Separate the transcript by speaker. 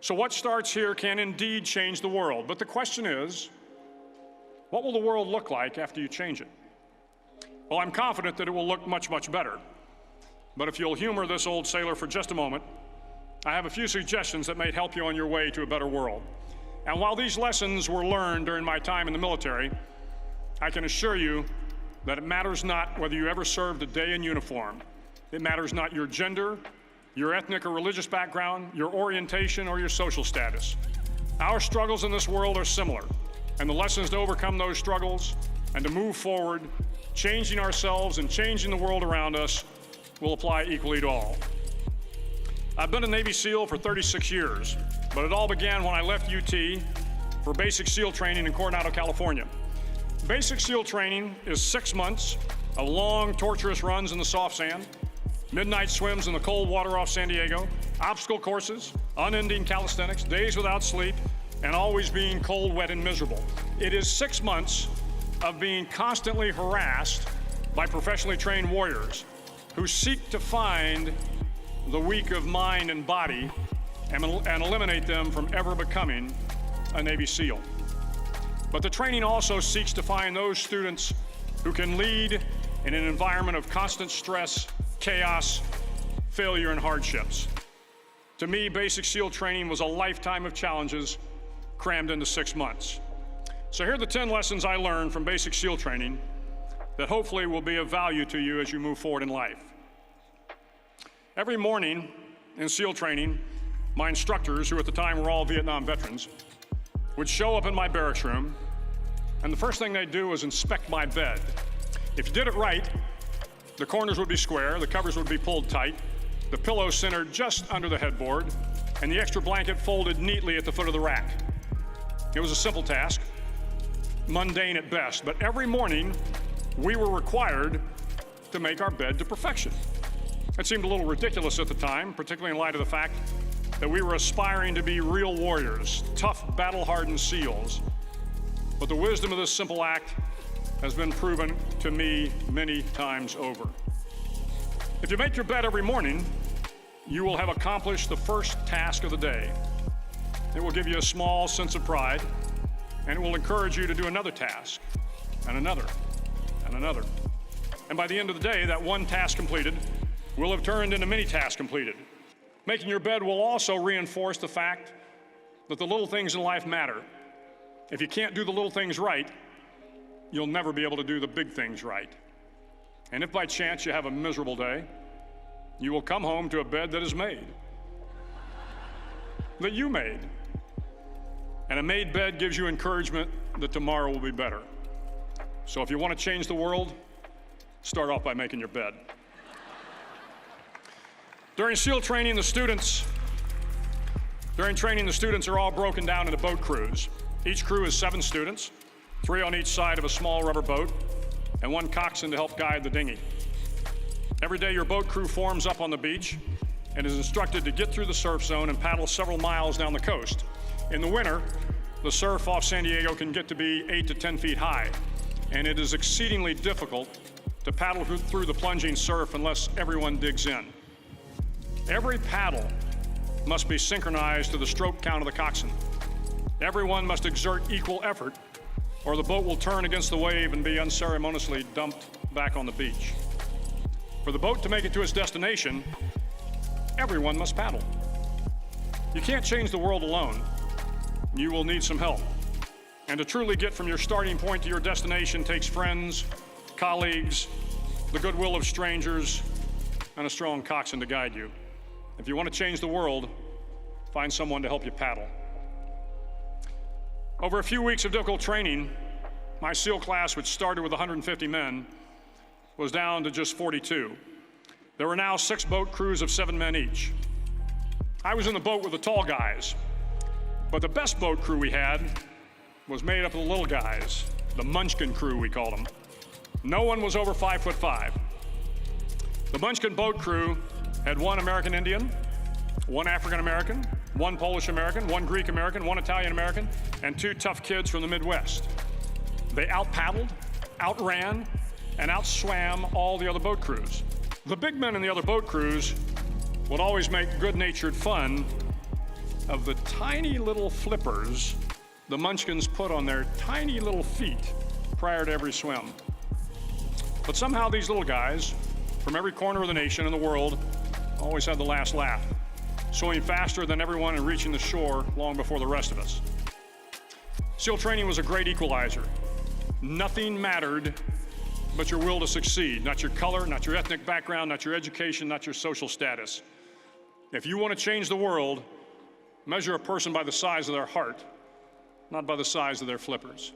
Speaker 1: So what starts here can indeed change the world. But the question is, what will the world look like after you change it? Well, I'm confident that it will look much, much better. But if you'll humor this old sailor for just a moment, I have a few suggestions that may help you on your way to a better world. And while these lessons were learned during my time in the military, I can assure you that it matters not whether you ever served a day in uniform. It matters not your gender, your ethnic or religious background, your orientation, or your social status. Our struggles in this world are similar, and the lessons to overcome those struggles and to move forward, changing ourselves and changing the world around us, will apply equally to all. I've been a Navy SEAL for 36 years, but it all began when I left UT for basic SEAL training in Coronado, California. Basic SEAL training is 6 months of long, torturous runs in the soft sand, midnight swims in the cold water off San Diego, obstacle courses, unending calisthenics, days without sleep, and always being cold, wet, and miserable. It is 6 months of being constantly harassed by professionally trained warriors who seek to find the weak of mind and body and eliminate them from ever becoming a Navy SEAL. But the training also seeks to find those students who can lead in an environment of constant stress, chaos, failure, and hardships. To me, basic SEAL training was a lifetime of challenges crammed into 6 months. So here are the 10 lessons I learned from basic SEAL training that hopefully will be of value to you as you move forward in life. Every morning in SEAL training, my instructors, who at the time were all Vietnam veterans, would show up in my barracks room, and the first thing they'd do was inspect my bed. If you did it right, the corners would be square, the covers would be pulled tight, the pillow centered just under the headboard, and the extra blanket folded neatly at the foot of the rack. It was a simple task, mundane at best, but every morning we were required to make our bed to perfection. It seemed a little ridiculous at the time, particularly in light of the fact that we were aspiring to be real warriors, tough, battle-hardened SEALs. But the wisdom of this simple act has been proven to me many times over. If you make your bed every morning, you will have accomplished the first task of the day. It will give you a small sense of pride, and it will encourage you to do another task, and another, and another. And by the end of the day, that one task completed will have turned into many tasks completed. Making your bed will also reinforce the fact that the little things in life matter. If you can't do the little things right, you'll never be able to do the big things right. And if by chance you have a miserable day, you will come home to a bed that is made, that you made. And a made bed gives you encouragement that tomorrow will be better. So if you want to change the world, start off by making your bed. During SEAL training, the students are all broken down into boat crews. Each crew is 7 students, 3 on each side of a small rubber boat, and 1 coxswain to help guide the dinghy. Every day, your boat crew forms up on the beach and is instructed to get through the surf zone and paddle several miles down the coast. In the winter, the surf off San Diego can get to be 8 to 10 feet high, and it is exceedingly difficult to paddle through the plunging surf unless everyone digs in. Every paddle must be synchronized to the stroke count of the coxswain. Everyone must exert equal effort, or the boat will turn against the wave and be unceremoniously dumped back on the beach. For the boat to make it to its destination, everyone must paddle. You can't change the world alone. You will need some help. And to truly get from your starting point to your destination takes friends, colleagues, the goodwill of strangers, and a strong coxswain to guide you. If you want to change the world, find someone to help you paddle. Over a few weeks of difficult training, my SEAL class, which started with 150 men, was down to just 42. There were now 6 boat crews of 7 men each. I was in the boat with the tall guys, but the best boat crew we had was made up of the little guys, the Munchkin crew, we called them. No one was over 5'5". The Munchkin boat crew had 1 American Indian, 1 African American, 1 Polish American, 1 Greek American, 1 Italian American, and 2 tough kids from the Midwest. They out-paddled, outran, and outswam all the other boat crews. The big men in the other boat crews would always make good-natured fun of the tiny little flippers the Munchkins put on their tiny little feet prior to every swim. But somehow these little guys from every corner of the nation and the world always had the last laugh, swimming faster than everyone and reaching the shore long before the rest of us. SEAL training was a great equalizer. Nothing mattered but your will to succeed, not your color, not your ethnic background, not your education, not your social status. If you want to change the world, measure a person by the size of their heart, not by the size of their flippers.